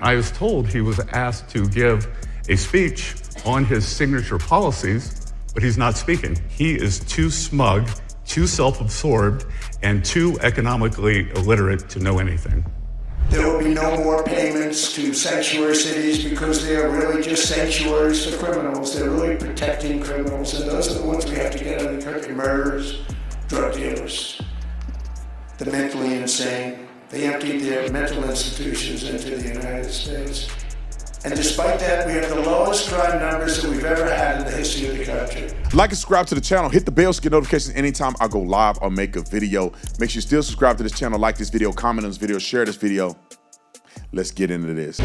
I was told he was asked to give a speech on his signature policies, but he's not speaking. He is too smug, too self-absorbed, and too economically illiterate to know anything. There will be no more payments to sanctuary cities because they are really just sanctuaries for criminals. They're really protecting criminals, and those are the ones we have to get out of the country: murderers, drug dealers, the mentally insane. They emptied their mental institutions into the United States. And despite that, we have the lowest crime numbers that we've ever had in the history of the country. Like and subscribe to the channel. Hit the bell to get notifications anytime I go live or make a video. Make sure you still subscribe to this channel, like this video, comment on this video, share this video. Let's get into this.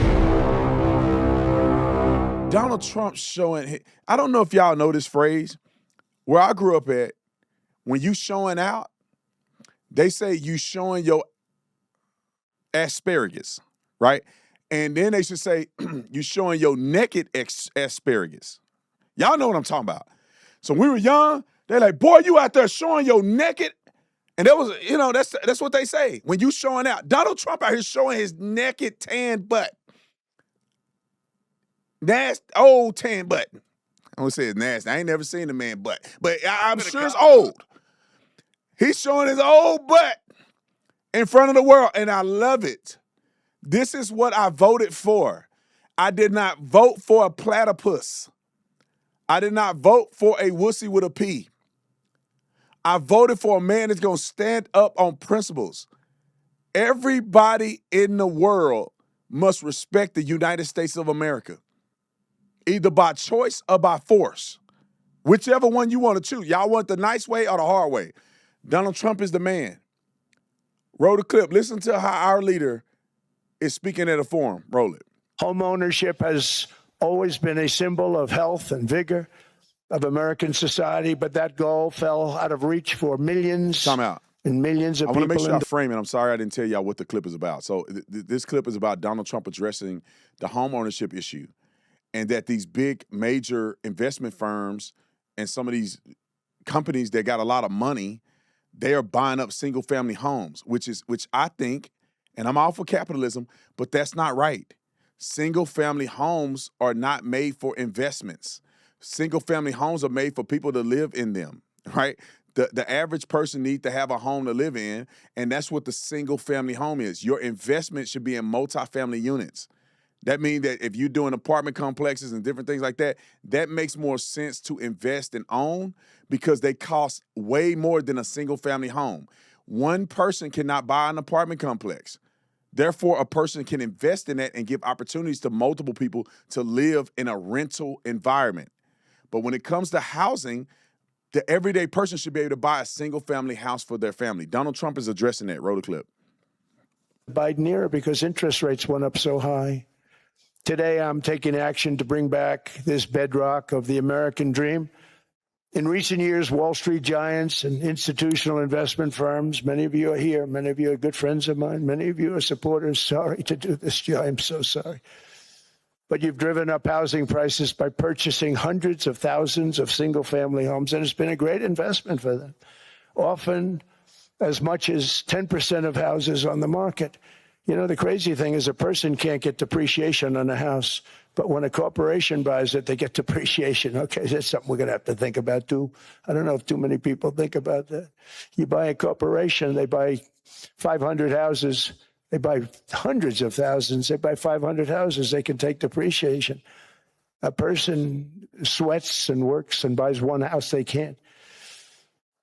Donald Trump showing, I don't know if y'all know this phrase. Where I grew up at, when you showing out, they say you showing your asparagus, right? And then they should say, you showing your naked asparagus. Y'all know what I'm talking about. So when we were young, they're like, boy, you out there showing your naked. And that was, you know, that's what they say. When you showing out. Donald Trump out here showing his naked tan butt. Nasty, old tan butt. I don't say it's nasty. I ain't never seen a man butt. But I'm sure it's old. He's showing his old butt in front of the world. And I love it. This is what I voted for. I did not vote for a platypus. I did not vote for a wussy with a P. I voted for a man that's going to stand up on principles. Everybody in the world must respect the United States of America, either by choice or by force, whichever one you want to choose. Y'all want the nice way or the hard way? Donald Trump is the man. Roll the clip. Listen to how our leader is speaking at a forum. Roll it. Homeownership has always been a symbol of health and vigor of American society, but that goal fell out of reach for millions Time out. and millions of I people. want to make sure I frame it. I'm sorry I didn't tell y'all what the clip is about. So this clip is about Donald Trump addressing the homeownership issue, and that these big major investment firms and some of these companies that got a lot of money, they are buying up single family homes, which I think, and I'm all for capitalism, but that's not right. Single family homes are not made for investments. Single family homes are made for people to live in them, right? The average person needs to have a home to live in, and that's what the single family home is. Your investment should be in multifamily units. That means that if you're doing apartment complexes and different things like that, that makes more sense to invest and own because they cost way more than a single family home. One person cannot buy an apartment complex. Therefore, a person can invest in that and give opportunities to multiple people to live in a rental environment. But when it comes to housing, the everyday person should be able to buy a single-family house for their family. Donald Trump is addressing that. Roll the clip. Biden era because interest rates went up so high. Today, I'm taking action to bring back this bedrock of the American dream. In recent years, Wall Street giants and institutional investment firms, many of you are here, many of you are good friends of mine, many of you are supporters. Sorry to do this, Joe, I'm so sorry. But you've driven up housing prices by purchasing hundreds of thousands of single-family homes, and it's been a great investment for them. Often as much as 10% of houses on the market. You know, the crazy thing is a person can't get depreciation on a house, but when a corporation buys it, they get depreciation. Okay, that's something we're going to have to think about, too. I don't know if too many people think about that. You buy a corporation, they buy 500 houses. They buy hundreds of thousands. They buy 500 houses. They can take depreciation. A person sweats and works and buys one house, they can't.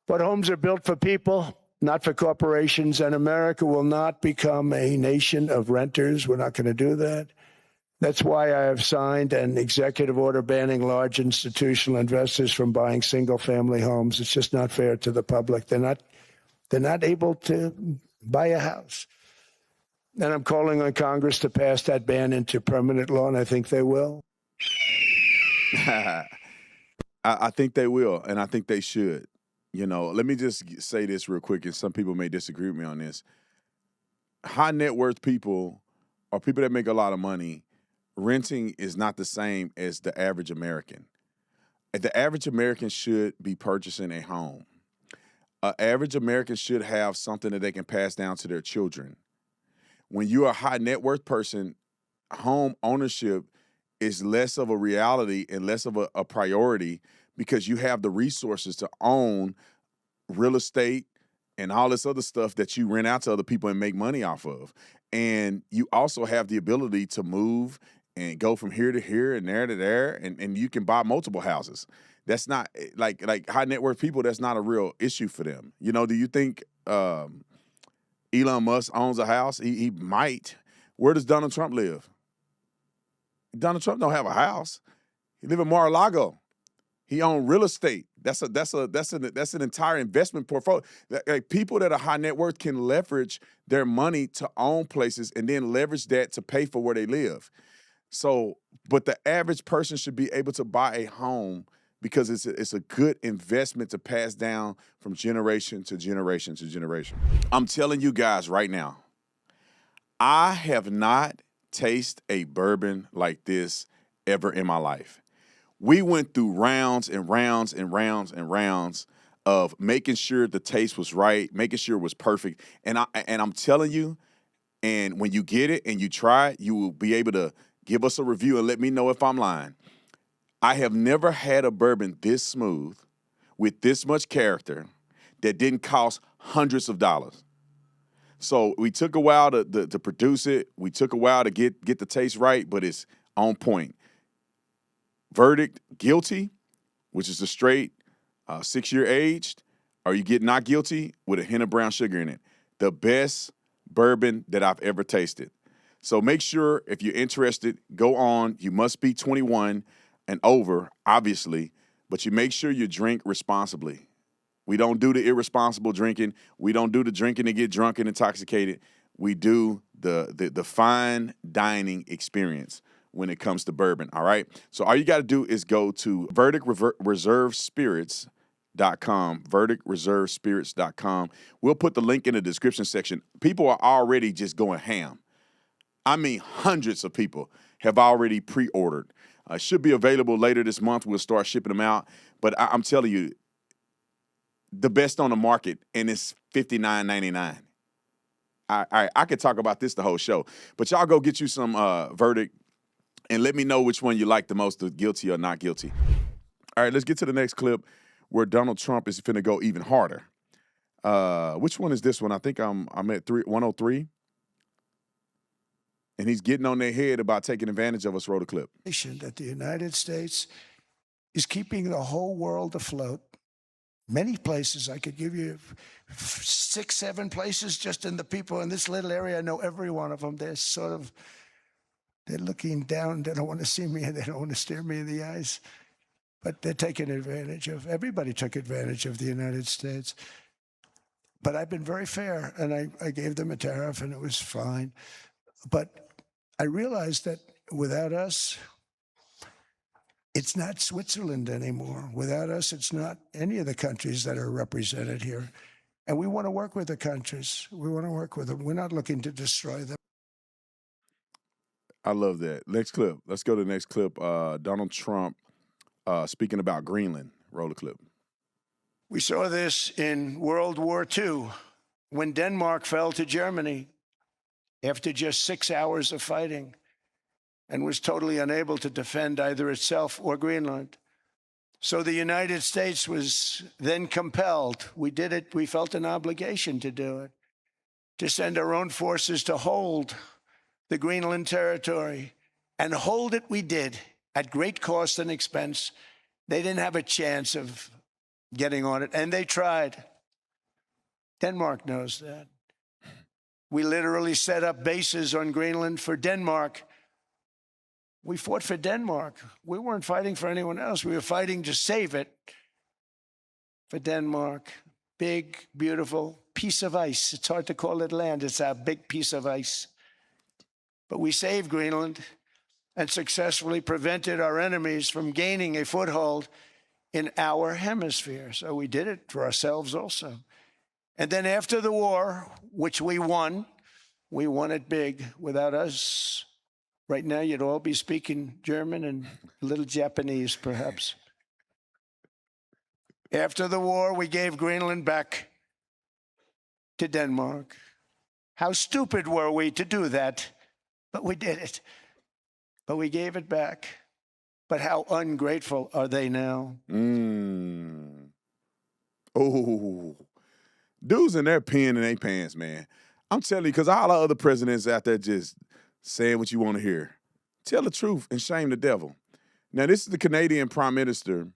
But homes are built for people, not for corporations, and America will not become a nation of renters. We're not going to do that. That's why I have signed an executive order banning large institutional investors from buying single-family homes. It's just not fair to the public. They're not able to buy a house. And I'm calling on Congress to pass that ban into permanent law, and I think they will. I think they will, and I think they should. You know, let me just say this real quick, and some people may disagree with me on this. High net worth people or people that make a lot of money, renting is not the same as the average American. The average American should be purchasing a home. An average American should have something that they can pass down to their children. When you're a high net worth person, home ownership is less of a reality and less of a priority because you have the resources to own real estate and all this other stuff that you rent out to other people and make money off of. And you also have the ability to move and go from here to here and there to there, and you can buy multiple houses. That's not like high net worth people, that's not a real issue for them. You know, do you think Elon Musk owns a house? He might. Where does Donald Trump live? Donald Trump don't have a house. He live in Mar-a-Lago. He owns real estate. That's an entire investment portfolio. Like people that are high net worth can leverage their money to own places and then leverage that to pay for where they live. So, but the average person should be able to buy a home because it's a good investment to pass down from generation to generation to generation. I'm telling you guys right now, I have not tasted a bourbon like this ever in my life. We went through rounds and rounds and rounds and rounds of making sure the taste was right, making sure it was perfect. And I'm telling you, and when you get it and you try it, you will be able to give us a review and let me know if I'm lying. I have never had a bourbon this smooth with this much character that didn't cost hundreds of dollars. So we took a while to produce it. We took a while to get the taste right, but it's on point. Verdict, guilty, which is a straight 6-year aged, or you get not guilty with a hint of brown sugar in it. The best bourbon that I've ever tasted. So make sure if you're interested, go on. You must be 21 and over, obviously, but you make sure you drink responsibly. We don't do the irresponsible drinking. We don't do the drinking to get drunk and intoxicated. We do the fine dining experience when it comes to bourbon, all right? So all you got to do is go to verdictreservespirits.com, verdictreservespirits.com. We'll put the link in the description section. People are already just going ham. I mean, hundreds of people have already pre-ordered. Should be available later this month. We'll start shipping them out. But I'm telling you, the best on the market, and it's $59.99. I could talk about this the whole show. But y'all go get you some Verdict and let me know which one you like the most, the guilty or not guilty. All right, let's get to the next clip where Donald Trump is finna go even harder. Which one is this one? I think I'm at 103. And he's getting on their head about taking advantage of us. Roll the clip. That the United States is keeping the whole world afloat. Many places, I could give you 6, 7 places just in the people in this little area. I know every one of them. They're looking down. They don't want to see me and they don't want to stare me in the eyes. But they're taking advantage of, everybody took advantage of the United States. But I've been very fair, and I gave them a tariff, and it was fine. But I realized that without us, it's not Switzerland anymore. Without us, it's not any of the countries that are represented here. And we want to work with the countries. We want to work with them. We're not looking to destroy them. I love that. Next clip. Let's go to the next clip. Donald Trump speaking about Greenland. Roll the clip. We saw this in World War II when Denmark fell to Germany after just 6 hours of fighting and was totally unable to defend either itself or Greenland. So the United States was then compelled, we did it, we felt an obligation to do it, to send our own forces to hold the Greenland territory. And hold it we did, at great cost and expense. They didn't have a chance of getting on it, and they tried. Denmark knows that. We literally set up bases on Greenland for Denmark. We fought for Denmark. We weren't fighting for anyone else. We were fighting to save it for Denmark. Big, beautiful piece of ice. It's hard to call it land. It's a big piece of ice. But we saved Greenland and successfully prevented our enemies from gaining a foothold in our hemisphere. So we did it for ourselves also. And then after the war, which we won it big. Without us, right now, you'd all be speaking German and a little Japanese, perhaps. After the war, we gave Greenland back to Denmark. How stupid were we to do that? But we did it. but we gave it back. But how ungrateful are they now? Oh, dudes in their pen and their pants, man. I'm telling you, because all the other presidents out there just saying what you want to hear. Tell the truth and shame the devil. Now, this is the Canadian Prime Minister,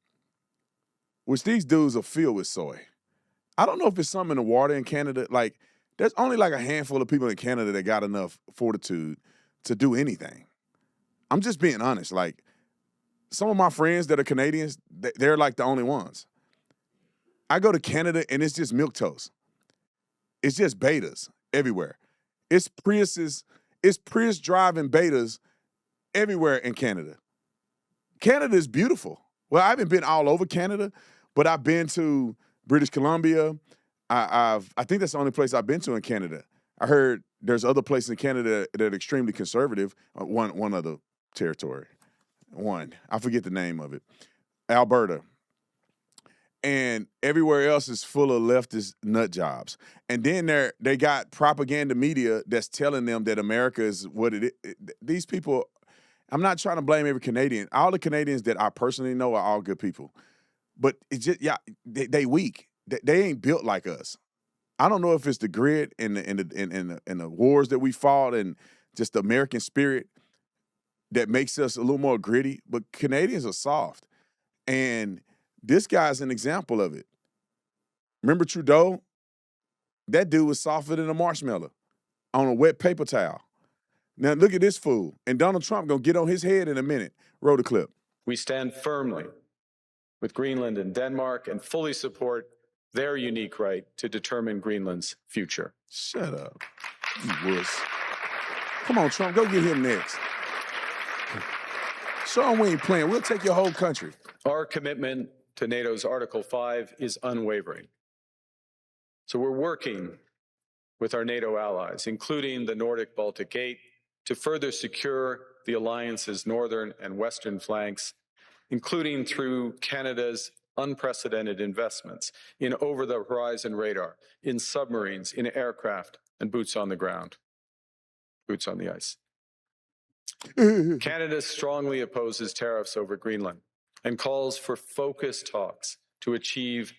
which these dudes are filled with soy. I don't know if it's something in the water in Canada. Like, there's only like a handful of people in Canada that got enough fortitude to do anything. I'm just being honest. Like, some of my friends that are Canadians, they're like the only ones. I go to Canada and it's just milquetoast. It's just betas everywhere. It's Priuses, it's Prius driving betas everywhere in Canada. Canada is beautiful. Well, I haven't been all over Canada, but I've been to British Columbia. I think that's the only place I've been to in Canada. I heard there's other places in Canada that are extremely conservative. One other territory. I forget the name of it. Alberta. And everywhere else is full of leftist nut jobs. And then they got propaganda media that's telling them that America is what it is. These people, I'm not trying to blame every Canadian. All the Canadians that I personally know are all good people. But it's just, they weak. They ain't built like us. I don't know if it's the grit and the wars that we fought and just the American spirit that makes us a little more gritty. But Canadians are soft. And this guy's an example of it. Remember Trudeau? That dude was softer than a marshmallow on a wet paper towel. Now look at this fool. And Donald Trump gonna get on his head in a minute. Roll the clip. We stand firmly with Greenland and Denmark and fully support their unique right to determine Greenland's future. Shut up, you wuss. Come on, Trump, go get him next. Show him we ain't playing. We'll take your whole country. Our commitment to NATO's Article 5 is unwavering. So we're working with our NATO allies, including the Nordic-Baltic Gate, to further secure the alliance's northern and western flanks, including through Canada's unprecedented investments in over-the-horizon radar, in submarines, in aircraft, and boots on the ground, boots on the ice. Canada strongly opposes tariffs over Greenland and calls for focused talks to achieve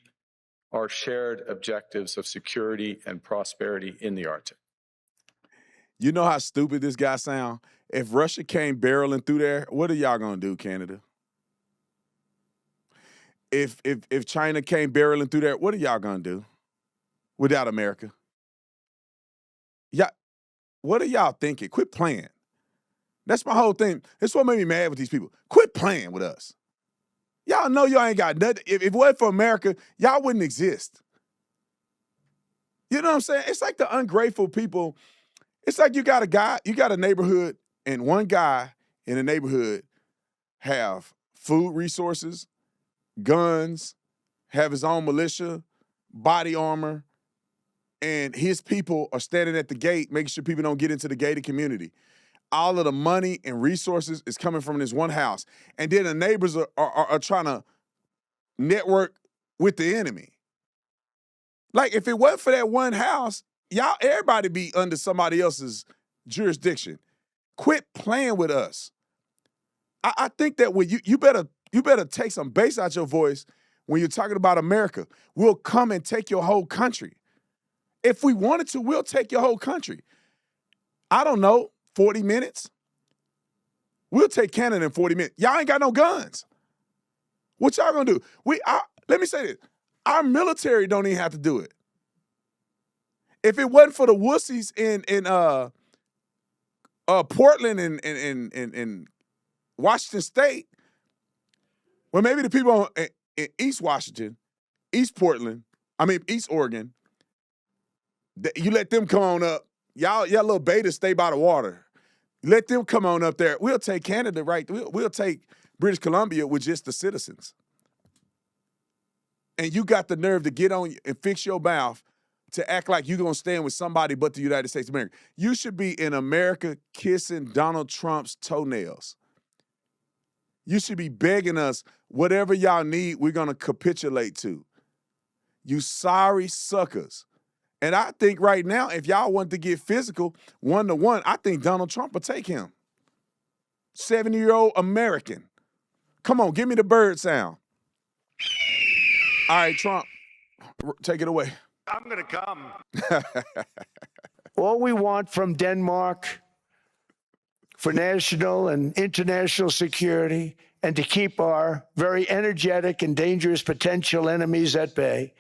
our shared objectives of security and prosperity in the Arctic. You know how stupid this guy sound? If Russia came barreling through there, what are y'all gonna do, Canada? If China came barreling through there, what are y'all gonna do without America? Yeah, what are y'all thinking? Quit playing. That's my whole thing. That's what made me mad with these people. Quit playing with us. Y'all know y'all ain't got nothing. If it wasn't for America, y'all wouldn't exist. You know what I'm saying? It's like the ungrateful people. It's like you got a neighborhood, and one guy in the neighborhood have food resources, guns, have his own militia, body armor, and his people are standing at the gate making sure people don't get into the gated community. All of the money and resources is coming from this one house. And then the neighbors are trying to network with the enemy. Like, if it wasn't for that one house, everybody be under somebody else's jurisdiction. Quit playing with us. I think that when you better take some bass out your voice when you're talking about America. We'll come and take your whole country. If we wanted to, we'll take your whole country. I don't know, 40 minutes? We'll take Canada in 40 minutes. Y'all ain't got no guns. What y'all gonna do? Let me say this. Our military don't even have to do it. If it wasn't for the wussies in Portland and Washington State, well, maybe the people in East Washington, East Oregon, you let them come on up. Y'all little betas stay by the water. Let them come on up there. We'll take Canada, right? We'll take British Columbia with just the citizens. And you got the nerve to get on and fix your mouth to act like you're going to stand with somebody but the United States of America. You should be in America kissing Donald Trump's toenails. You should be begging us, whatever y'all need, we're going to capitulate to. You sorry suckers. And I think right now, if y'all want to get physical, 1-to-1, I think Donald Trump will take him. 70-year-old American. Come on, give me the bird sound. All right, Trump, take it away. I'm going to come. All we want from Denmark for national and international security and to keep our very energetic and dangerous potential enemies at bay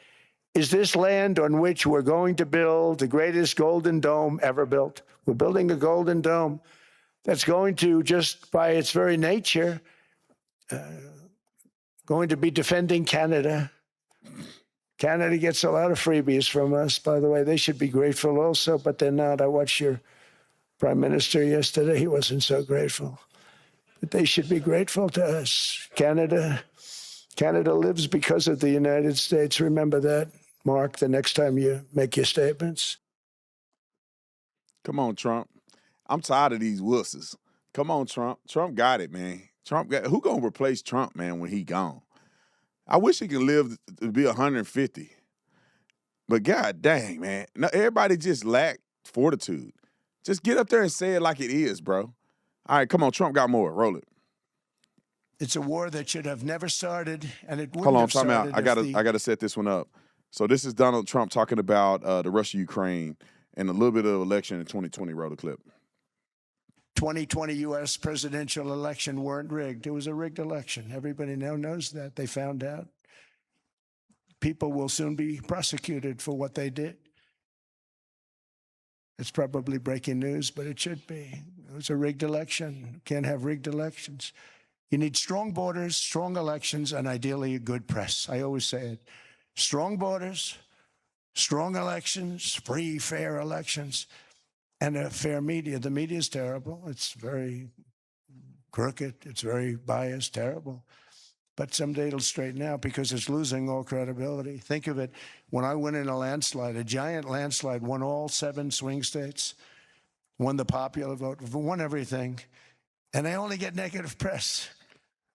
is this land on which we're going to build the greatest golden dome ever built. We're building a golden dome that's going to, just by its very nature, going to be defending Canada. Canada gets a lot of freebies from us, by the way. They should be grateful also, but they're not. I watched your prime minister yesterday. He wasn't so grateful. But they should be grateful to us. Canada lives because of the United States. Remember that, Mark, the next time you make your statements. Come on, Trump. I'm tired of these wusses. Come on, Trump. Trump got it, man. Who gonna replace Trump, man, when he gone? I wish he could live to be 150. But God dang, man. No, everybody just lack fortitude. Just get up there and say it like it is, bro. All right, come on. Trump got more. Roll it. It's a war that should have never started, and it wouldn't Hold on, have time out. started. I gotta set this one up. So this is Donald Trump talking about the Russia-Ukraine and a little bit of election in 2020. Roll the clip. 2020 U.S. presidential election weren't rigged. It was a rigged election. Everybody now knows that. They found out. People will soon be prosecuted for what they did. It's probably breaking news, but it should be. It was a rigged election. You can't have rigged elections. You need strong borders, strong elections, and ideally a good press. I always say it. Strong borders, strong elections, free, fair elections, and a fair media. The media is terrible. It's very crooked. It's very biased, terrible. But someday it'll straighten out because it's losing all credibility. Think of it. When I went in a landslide, a giant landslide, won all 7 swing states, won the popular vote, won everything, and I only get negative press.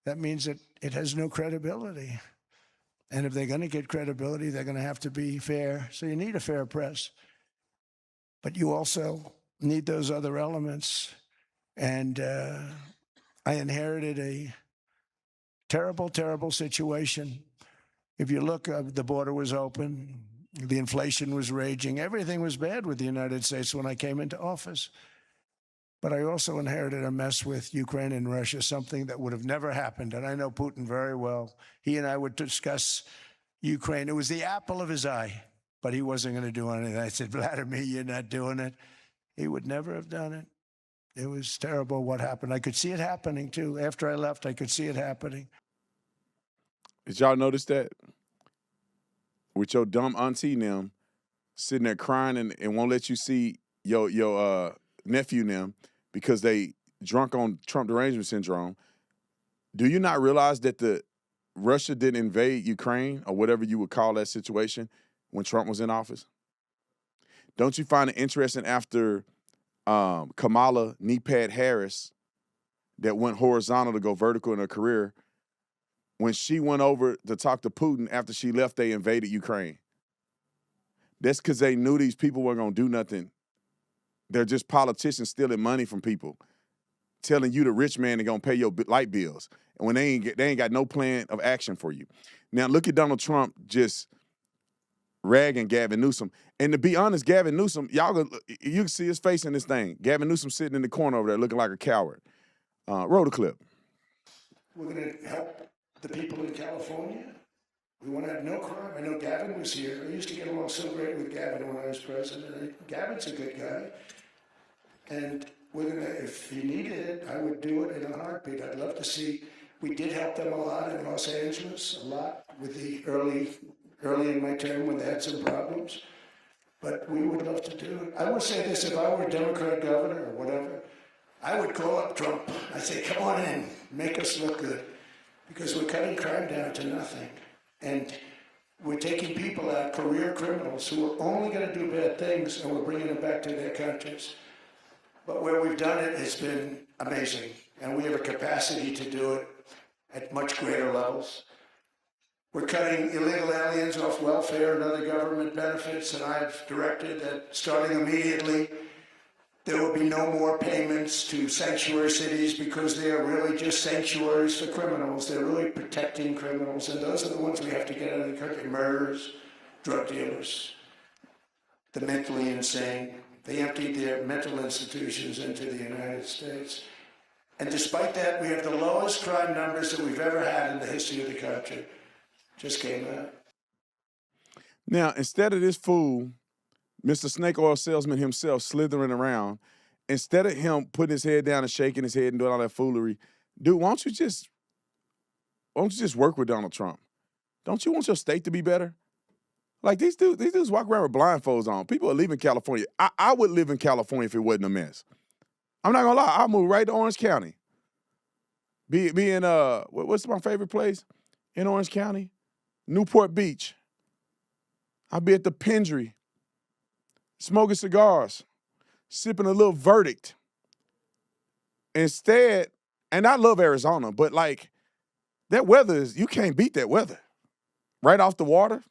That means that it has no credibility. And if they're going to get credibility, they're going to have to be fair. So you need a fair press. But you also need those other elements. And I inherited a terrible, terrible situation. If you look, the border was open. The inflation was raging. Everything was bad with the United States when I came into office. But I also inherited a mess with Ukraine and Russia, something that would have never happened. And I know Putin very well. He and I would discuss Ukraine. It was the apple of his eye, but he wasn't going to do anything. I said, Vladimir, you're not doing it. He would never have done it. It was terrible what happened. I could see it happening, too. After I left, I could see it happening. Did y'all notice that? With your dumb auntie and them sitting there crying and won't let you see your nephew and them because they drunk on Trump derangement syndrome. Do you not realize that Russia didn't invade Ukraine or whatever you would call that situation when Trump was in office? Don't you find it interesting after Kamala knee-pad Harris that went horizontal to go vertical in her career, when she went over to talk to Putin after she left, they invaded Ukraine? That's because they knew these people weren't going to do nothing. They're just politicians stealing money from people, telling you the rich man they're going to pay your light bills, and when they ain't got no plan of action for you. Now, look at Donald Trump just ragging Gavin Newsom. And to be honest, Gavin Newsom, you can see his face in this thing. Gavin Newsom sitting in the corner over there looking like a coward. Roll the clip. We're going to help the people in California. We want to have no crime. I know Gavin was here. I used to get along so great with Gavin when I was president. Gavin's a good guy. And we're going to, if he needed it, I would do it in a heartbeat. I'd love to see. We did help them a lot in Los Angeles, a lot with the early in my term when they had some problems. But we would love to do it. I would say this, if I were a Democrat governor or whatever, I would call up Trump. I'd say, come on in, make us look good. Because we're cutting crime down to nothing. And we're taking people out, career criminals, who are only going to do bad things, and we're bringing them back to their countries. But where we've done it, it's been amazing. And we have a capacity to do it at much greater levels. We're cutting illegal aliens off welfare and other government benefits, and I've directed that starting immediately, There will be no more payments to sanctuary cities because they are really just sanctuaries for criminals. They're really protecting criminals, and those are the ones we have to get out of the country. Murderers, drug dealers, the mentally insane. They emptied their mental institutions into the United States. And despite that, we have the lowest crime numbers that we've ever had in the history of the country. Just came out. Now, instead of this fool, Mr. Snake Oil Salesman himself slithering around, instead of him putting his head down and shaking his head and doing all that foolery, dude, why don't you just work with Donald Trump? Don't you want your state to be better? Like these dudes walk around with blindfolds on. People are leaving California. I would live in California if it wasn't a mess. I'm not gonna lie, I'll move right to Orange County. Be in what's my favorite place in Orange County? Newport Beach. I'll be at the Pendry, smoking cigars, sipping a little Verdict. Instead, and I love Arizona, but like that weather you can't beat that weather. Right off the water.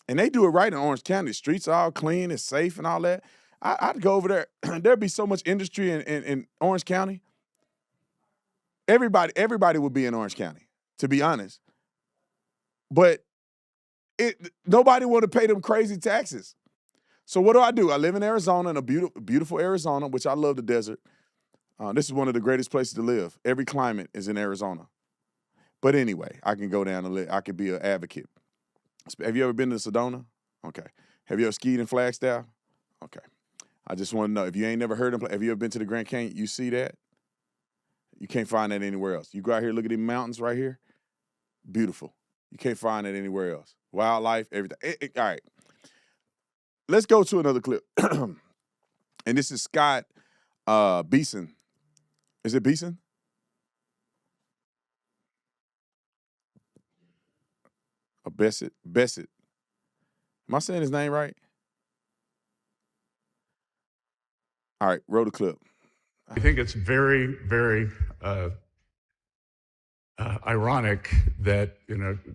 And they do it right in Orange County. The streets are all clean, it's safe and all that. I'd go over there. There'd be so much industry in Orange County. Everybody would be in Orange County, to be honest. But nobody want to pay them crazy taxes. So what do? I live in Arizona, in a beautiful Arizona, which I love the desert. This is one of the greatest places to live. Every climate is in Arizona. But anyway, I can go down and live. I could be an advocate. Have you ever been to Sedona? Okay. Have you ever skied in Flagstaff? Okay. I just want to know, if you ain't never heard them, have you ever been to the Grand Canyon? You see that? You can't find that anywhere else. You go out here, look at these mountains right here. Beautiful. You can't find that anywhere else. Wildlife, everything. All right. Let's go to another clip. And this is Scott Beeson. Is it Beeson? Bessett. Am I saying his name right? All right, roll the clip. I think it's very, very ironic that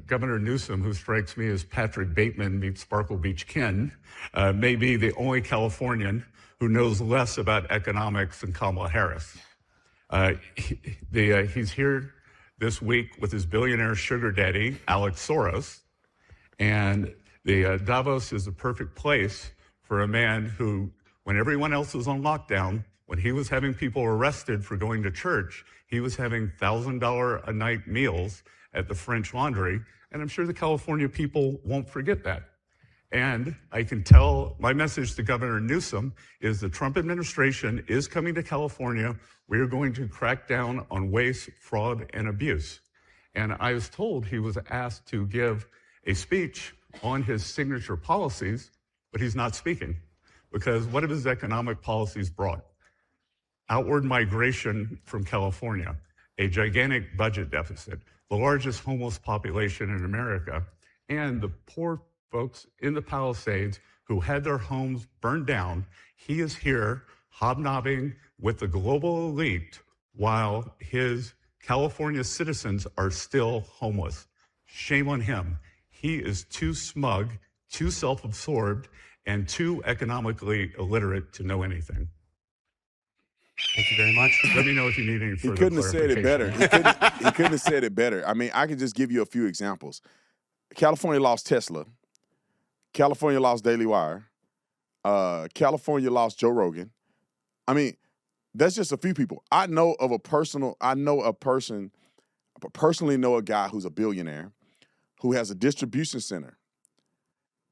Governor Newsom, who strikes me as Patrick Bateman meets Sparkle Beach Ken, may be the only Californian who knows less about economics than Kamala Harris. He's here this week with his billionaire sugar daddy, Alex Soros, and Davos is the perfect place for a man who, when everyone else was on lockdown, when he was having people arrested for going to church, he was having $1,000 a night meals at the French Laundry, and I'm sure the California people won't forget that. And I can tell my message to Governor Newsom is the Trump administration is coming to California. We are going to crack down on waste, fraud, and abuse. And I was told he was asked to give a speech on his signature policies, but he's not speaking because what have his economic policies brought? Outward migration from California, a gigantic budget deficit, the largest homeless population in America, and the poor folks in the Palisades who had their homes burned down. He is here hobnobbing with the global elite while his California citizens are still homeless. Shame on him. He is too smug, too self-absorbed, and too economically illiterate to know anything. Thank you very much. Let me know if you need any further He couldn't have said it better. clarification. He couldn't have said it better. I mean, I could just give you a few examples. California lost Tesla. California lost Daily Wire. California lost Joe Rogan. I mean, that's just a few people. I personally know a guy who's a billionaire who has a distribution center.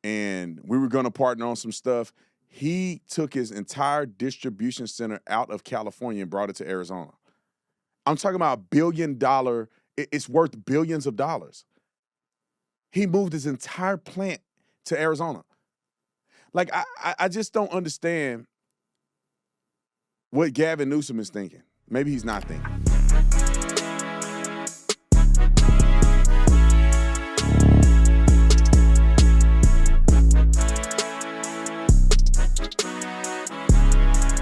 And we were going to partner on some stuff. He took his entire distribution center out of California and brought it to Arizona. I'm talking about $1 billion. It's worth billions of dollars. He moved his entire plant to Arizona. Like, I just don't understand what Gavin Newsom is thinking. Maybe he's not thinking.